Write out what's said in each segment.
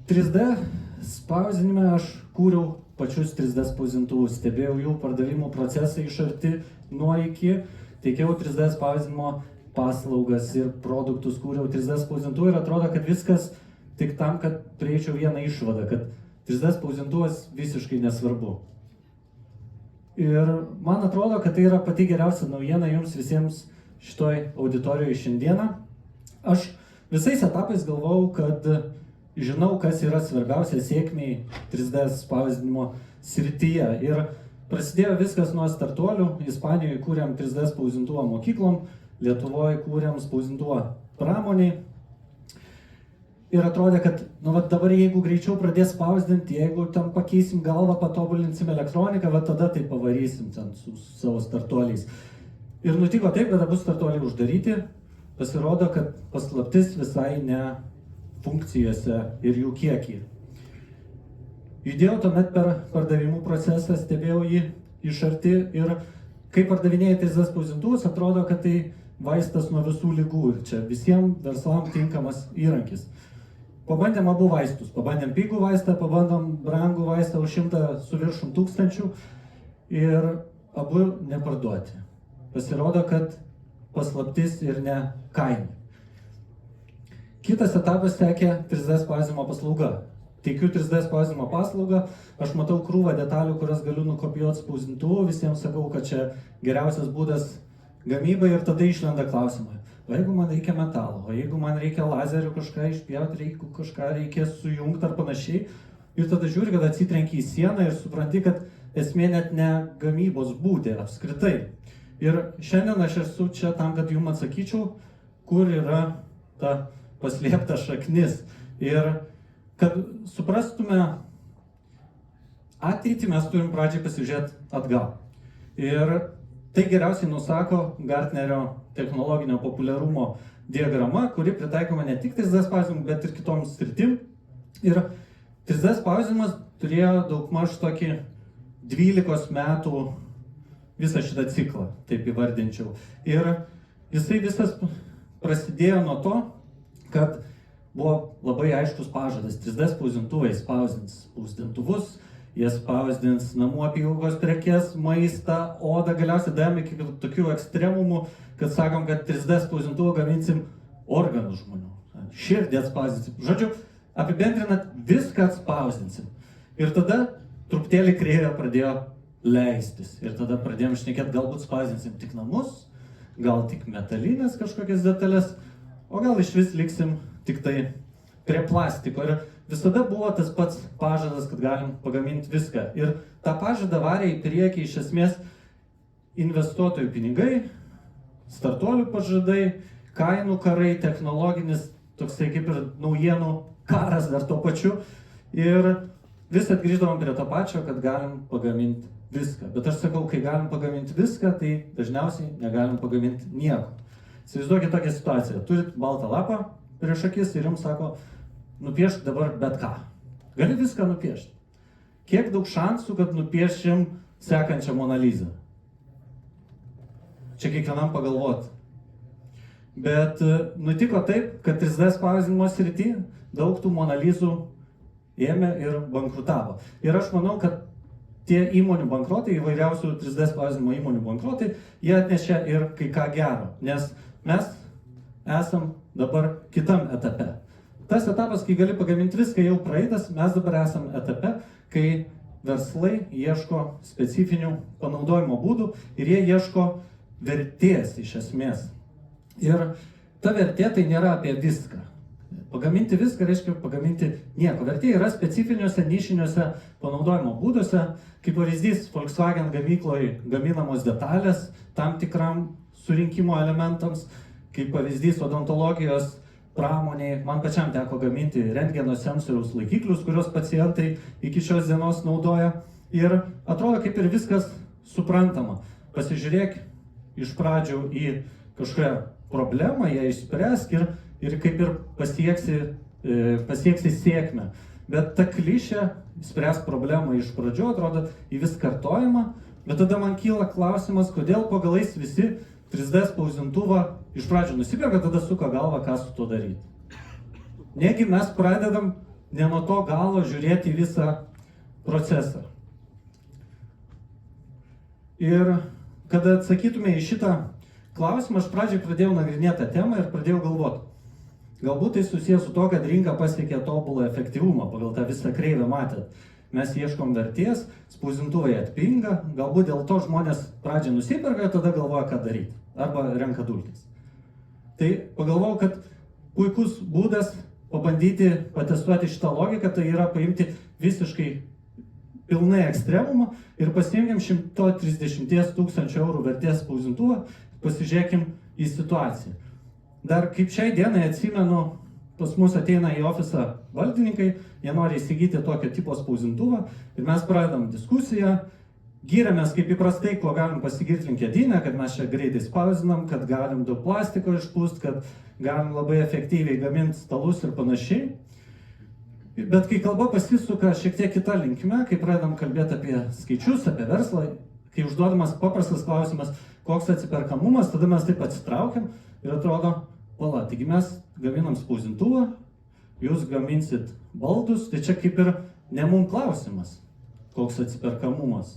3D spausdinime aš kūriau pačius 3D spausdintuvus, stebėjau jų pardavimo procesą iš arti nuo iki, teikiau 3D spausdinimo paslaugas ir produktus, kūriau 3D spausdintuvą ir atrodo, kad viskas tik tam, kad prieičiau vieną išvadą, kad 3D spausdintuvas visiškai nesvarbu. Ir man atrodo, kad tai yra pati geriausia naujiena jums visiems šitoj auditorijoje šiandieną. Aš visais etapais galvojau, kad žinau, kas yra svarbiausia sėkmiai 3D spausdinimo srityje. Ir prasidėjo viskas nuo startuolių. Ispanijoje kūrėm 3D spausdintuvą mokyklom, Lietuvoje kūrėm spausdintuvą pramoniai. Ir atrodė, kad dabar jeigu greičiau pradės spausdinti, jeigu ten pakeisim galvą, patobulinsim elektroniką, tada tai pavarysim ten su savo startuoliais. Ir nutiko taip, kad abu startuoliai uždaryti. Pasirodo, kad paslaptis visai ne funkcijose ir jų kiekį. Judėjau tuomet per pardavimų procesą, stebėjau jį iš arti ir kai pardavinėjai 3D spausdintuvus, atrodo, kad tai vaistas nuo visų ligų ir čia visiems verslam tinkamas įrankis. Pabandėm abu vaistus, pabandėm pigų vaistą, pabandėm brangų vaistą už 100 su viršum tūkstančių ir abu neparduoti. Pasirodo, kad paslaptis ir ne kaina. Kitas etapas sekė 3D spausdinimo paslauga. Teikiu 3D spausdinimo paslaugą, aš matau krūvą detalių, kurias galiu nukopijuoti spausdintuvu, visiems sakau, kad čia geriausias būdas gamybai ir tada išlenda klausimai. O jeigu man reikia metalo, o jeigu man reikia lazerių kažką išpjauti, jeigu kažką reikia sujungti ar panašiai, ir tada žiūri, kad atsitrenki į sieną ir supranti, kad esmė net ne gamybos būdė apskritai. Ir šiandien aš esu čia tam, kad jums atsakyčiau, kur yra ta paslėpta šaknis. Ir kad suprastume ateitį, mes turim pradžiai pasižiūrėti atgal. Ir tai geriausiai nusako Gartnerio technologinio populiarumo diagrama, kuri pritaikoma ne tik 3D spausdinimui, bet ir kitoms sritim. Ir 3D spausdinimas turėjo daugmaž tokį 12 metų visą šitą ciklą, taip įvardinčiau. Ir jisai visas prasidėjo nuo to, kad buvo labai aiškus pažadas. 3D spausdintuvai spausdins spausdintuvus, jie spausdins namų apyvokos prekes, maistą, odą, galiausiai davėm iki tokių ekstremumų, kad sakom, kad 3D spausdintuvų gaminsim organų žmonių, širdį atspausdinsim. Žodžiu, apibendrinant, viską atspausdinsim. Ir tada truputėlį kreivė pradėjo leistis. Ir tada pradėjom šnekėti, galbūt spausdinsim tik namus, gal tik metalinės kažkokias detalės, o gal iš vis liksim tik tai prie plastiko. Ir visada buvo tas pats pažadas, kad galim pagaminti viską. Ir tą pažadą varė į priekį iš esmės investuotojų pinigai, startuolių pažadai, kainų karai, technologinis toksai kaip ir naujienų karas dar tuo pačiu. Ir vis atgrįždavom prie to pačio, kad galim pagaminti viską. Bet aš sakau, kai galim pagaminti viską, tai dažniausiai negalim pagaminti nieko. Įsivaizduokit tokią situaciją. Turit baltą lapą prieš akis ir jums sako, nupiešk dabar bet ką. Gali viską nupiešti. Kiek daug šansų, kad nupiešim sekančią Mona Lizą? Čia kiekvienam pagalvoti. Bet nutiko taip, kad 3D spausdinimo srity daug tų Mona Lizų ėmė ir bankrutavo. Ir aš manau, kad tie įmonių bankrotai, įvairiausių 3D spausdinimo įmonių bankrotai, jie atnešė ir kai ką gero, nes mes esam dabar kitam etape. Tas etapas, kai gali pagaminti viską, jau praeitas, mes dabar esam etape, kai verslai ieško specifinių panaudojimo būdų ir jie ieško vertės iš esmės. Ir ta vertė tai nėra apie viską. Pagaminti viską reiškia pagaminti nieko. Vertė yra specifiniuose, nišiniuose panaudojimo būduose. Kaip pavyzdys, Volkswagen gamykloje gaminamos detalės tam tikram surinkimo elementams. Kaip pavyzdys, odontologijos pramoniai. Man pačiam teko gaminti rentgeno sensoriaus laikiklius, kuriuos pacientai iki šios dienos naudoja. Ir atrodo, kaip ir viskas suprantama. Pasižiūrėk iš pradžių į kažkokią problemą, ją išspręsk ir kaip ir pasieksi sėkmę. Bet ta klišė, spręs problemą iš pradžių, atrodo, į vis kartojama, bet tada man kyla klausimas, kodėl po galais visi 3D spausdintuvą iš pradžių nusiperka, tada suka galvą, ką su tuo daryti. Negi mes pradedam ne nuo to galo žiūrėti visą procesą. Ir kad atsakytume į šitą klausimą, aš pradžiai pradėjau nagrinėti tą temą ir pradėjau galvoti. Galbūt tai susijęs su to, kad rinka pasiekė tobulą efektyvumą, pagal tą visą kreivę matėt. Mes ieškom vertės, spausdintuvai atpinga, galbūt dėl to žmonės pradžiai nusiperka, tada galvoja, ką daryti, arba renka dulkes. Tai pagalvojau, kad puikus būdas pabandyti patestuoti šitą logiką, tai yra paimti visiškai pilnai ekstremumą ir pasiimkim 130 000 eurų vertės spausdintuvą, pasižiūrėkim į situaciją. Dar kaip šiai dienai atsimenu, pas mus ateina į ofisą valdininkai, jie nori įsigyti tokio tipo spausdintuvą ir mes pradedam diskusiją, gyrėmės kaip įprastai, kuo galim pasigirti LinkedIn'e, kad mes čia greitai spausdinam, kad galim daug plastiko išpūst, kad galim labai efektyviai gaminti stalus ir panašiai. Bet kai kalba pasisuka šiek tiek kita linkme, kai pradedam kalbėti apie skaičius, apie verslą, kai užduodamas paprastas klausimas, koks atsiperkamumas, tada mes taip atsitraukiam ir atrodo, pala, taigi mes gaminam spausdintuvą, jūs gaminsit baldus, tai čia kaip ir ne mum klausimas, koks atsiperkamumas.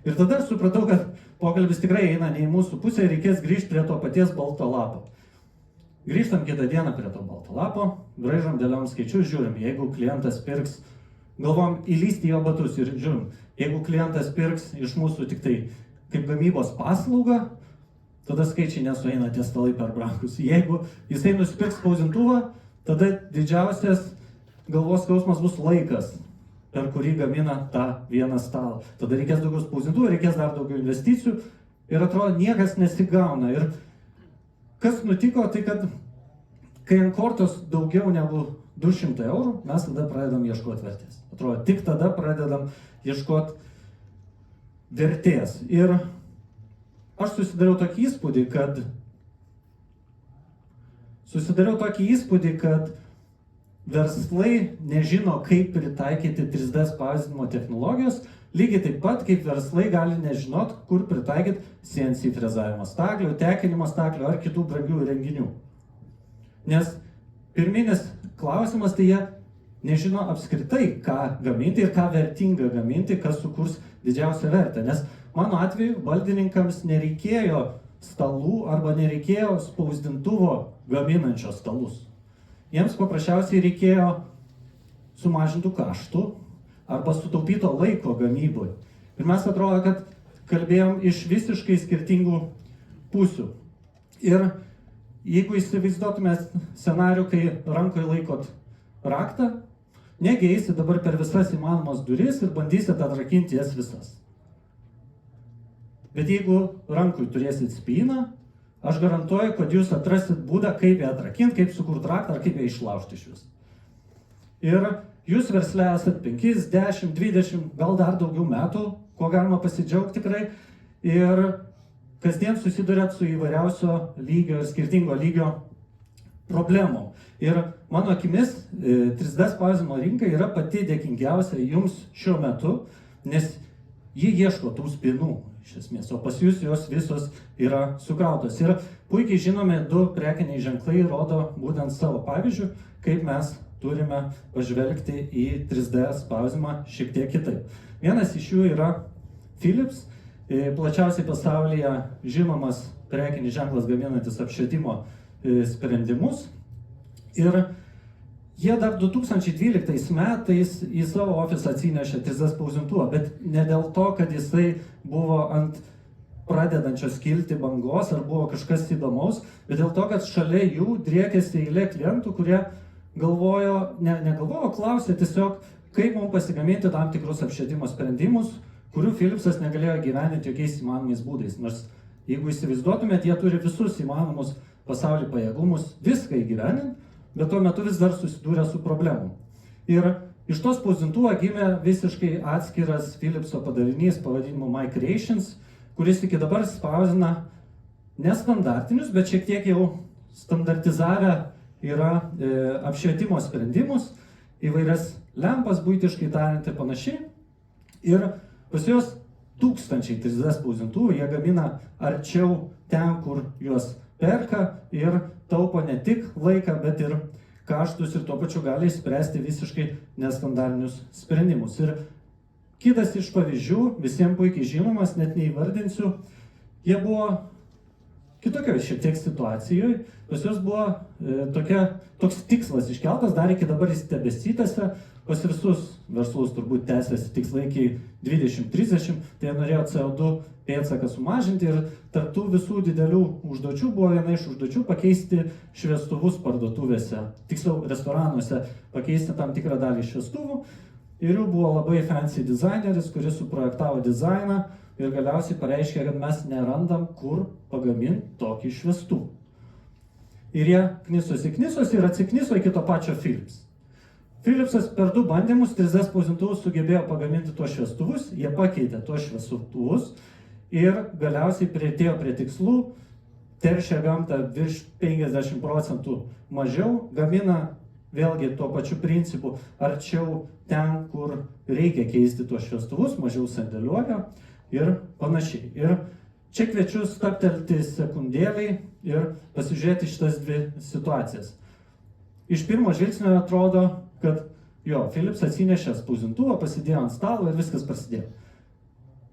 Ir tada aš supratau, kad pokalbis tikrai eina ne į mūsų pusę ir reikės grįžti prie to paties balto lapo. Grįžtam kitą dieną prie to balto lapo, braižom, dėliom skaičius, žiūrim, jeigu klientas pirks, galvom įlysti į jo batus ir žiūrim, jeigu klientas pirks iš mūsų tik tai kaip gamybos paslaugą, tada skaičiai nesueina, tie stalai per brangus. Jeigu jisai nusipirks spausdintuvą, tada didžiausias galvos skausmas bus laikas, per kurį gamina tą vieną stalą. Tada reikės daugiau spausdintuvų, reikės dar daugiau investicijų ir atrodo niekas nesigauna. Ir kas nutiko, tai kad kai ant kortos daugiau negu 200 eurų, mes tada pradedam ieškoti vertės. Atrodo, tik tada pradedam ieškoti vertės. Ir aš susidariau tokį įspūdį, kad verslai nežino, kaip pritaikyti 3D spausdinimo technologijos, lygiai taip pat, kaip verslai gali nežinot, kur pritaikyti CNC frezavimo staklių, tekinimo staklių ar kitų brangių įrenginių. Nes pirminis klausimas, tai jie nežino apskritai, ką gaminti ir ką vertinga gaminti, kas sukurs didžiausią vertę. Nes mano atveju valdininkams nereikėjo stalų arba nereikėjo spausdintuvo gaminančios stalus. Jiems paprasčiausiai reikėjo sumažintų kaštų arba sutaupyto laiko gamyboj. Ir mes atrodo, kad kalbėjom iš visiškai skirtingų pusių. Ir jeigu įsivaizduotumėt scenarių, kai rankoje laikot raktą, negi eisit dabar per visas įmanomas duris ir bandysit atrakinti jas visas. Bet jeigu rankui turėsit spyną, aš garantuoju, kad jūs atrasit būdą, kaip ją atrakinti, kaip sukurti raktą ar kaip ją išlaužti iš vis. Ir jūs versle esat 5, 10, 20, gal dar daugiau metų, ko galima pasidžiaugti tikrai. Ir kasdien susiduriat su įvairiausio lygio ir skirtingo lygio problemų. Ir mano akimis 3D spausdinimo rinka yra pati dėkingiausia jums šiuo metu, nes ji ieško tų spynų. Iš esmės, o pas jūs jos visos yra sukrautos. Ir puikiai žinomi 2 prekiniai ženklai rodo būtent savo pavyzdžių, kaip mes turime pažvelgti į 3D spausdinimą šiek tiek kitaip. Vienas iš jų yra Philips, plačiausiai pasaulyje žinomas prekinis ženklas gaminantis apšvietimo sprendimus. Ir jie dar 2012 metais į savo ofisą atsinešė 3D spausdintuvą, bet ne dėl to, kad jisai buvo ant pradedančios kilti bangos ar buvo kažkas įdomaus, bet dėl to, kad šalia jų driekėsi eilė klientų, kurie negalvojo, klausė tiesiog, kaip mums pasigaminti tam tikrus apšvietimo sprendimus, kurių Philipsas negalėjo gyveninti jokiais įmanomais būdais. Nors jeigu įsivaizduotumėt, jie turi visus įmanomus pasaulio pajėgumus viską įgyveninti, bet tuo metu vis dar susidūrė su problemom. Ir iš to spausdintuvo gimė visiškai atskiras Philipso padalinys pavadinimu MyCreations, kuris iki dabar spausdina nestandartinius, bet šiek tiek jau standartizavę yra apšvietimo sprendimus, įvairias lempas, buitiškai tariant ir panašiai. Ir pas juos tūkstančiai 3D spausdintuvų, jie gamina arčiau ten, kur juos perka ir taupo ne tik laiką, bet ir kaštus ir tuo pačiu gali išspręsti visiškai nestandartinius sprendimus. Ir kitas iš pavyzdžių, visiems puikiai žinomas, net neįvardinsiu, jie buvo kitokioje šiek tiek situacijoje, pas juos buvo toks tikslas iškeltas, dar iki dabar jis tebesitęsia, pas visus verslus turbūt tęsiasi tikslai iki 2030, tai jie norėjo CO2 pėdsaką sumažinti ir tarp tų visų didelių užduočių buvo viena iš užduočių pakeisti šviestuvus parduotuvėse, tiksliau restoranuose pakeisti tam tikrą dalį šviestuvų ir jų buvo labai fancy dizaineris, kuris suprojektavo dizainą ir galiausiai pareiškė, kad mes nerandam, kur pagaminti tokį šviestuvą. Ir jie knisosi ir atsikniso iki to pačio Philips. Philipsas per 2 bandymus 3D spausdintuvus sugebėjo pagaminti tuos šviestuvus, jie pakeitė tuos šviestuvus ir galiausiai prieitėjo prie tikslų, teršia gamtą virš 50% mažiau, gamina vėlgi tuo pačiu principu arčiau ten, kur reikia keisti tuos šviestuvus, mažiau sandėliuoja ir panašiai. Ir čia kviečiu stabtelti sekundėliai ir pasižiūrėti šitas 2 situacijas. Iš pirmo žvilgsnio atrodo, kad Philips atsinešė spausdintuvą, pasidėjo ant stalo ir viskas prasidėjo.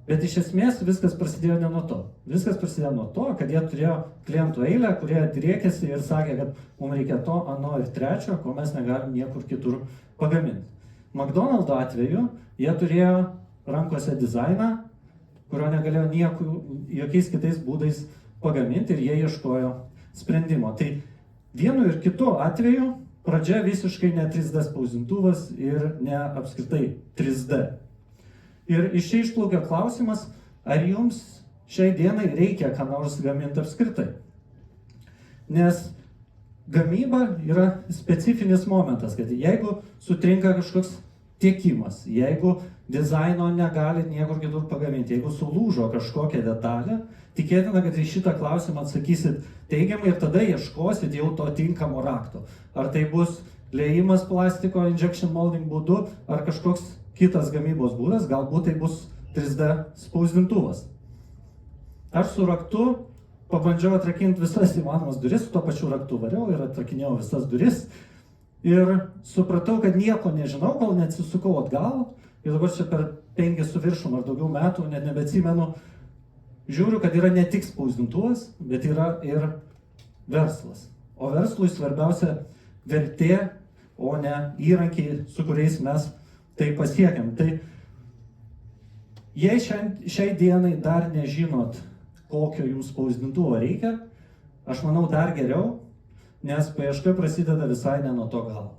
Bet iš esmės viskas prasidėjo ne nuo to. Viskas prasidėjo nuo to, kad jie turėjo klientų eilę, kurie driekėsi ir sakė, kad mums reikia to, ano ir trečio, ko mes negalim niekur kitur pagaminti. McDonald's atveju jie turėjo rankose dizainą, kurio negalėjo jokiais kitais būdais pagaminti ir jie ieškojo sprendimo. Tai vienu ir kitu atveju pradžia visiškai ne 3D spausdintuvas ir ne apskritai 3D. Ir iš čia išplaukia klausimas, ar jums šiai dienai reikia ką nors gaminti apskritai. Nes gamyba yra specifinis momentas, kad jeigu sutrinka kažkoks tiekimas, jeigu dizaino negali niekur kitur pagaminti, jeigu sulūžo kažkokia detalė, tikėtina, kad į šitą klausimą atsakysit teigiamai ir tada ieškosit jau to tinkamo rakto. Ar tai bus liejimas plastiko injection molding būdu, ar kažkoks kitas gamybos būdas, galbūt tai bus 3D spausdintuvas. Aš su raktu pabandžiau atrakinti visas įmanomas duris, su to pačiu raktu variau ir atrakinėjau visas duris. Ir supratau, kad nieko nežinau, kol neatsisukau atgal. Ir dabar čia per 5 su viršum ar daugiau metų, net nebeatsimenu, žiūriu, kad yra ne tik spausdintuvas, bet yra ir verslas. O verslui svarbiausia vertė, o ne įrankiai, su kuriais mes tai pasiekiam. Tai jei šiai dienai dar nežinot, kokio jums spausdintuvo reikia, aš manau dar geriau, nes paieška prasideda visai ne nuo to galo.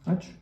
Ačiū.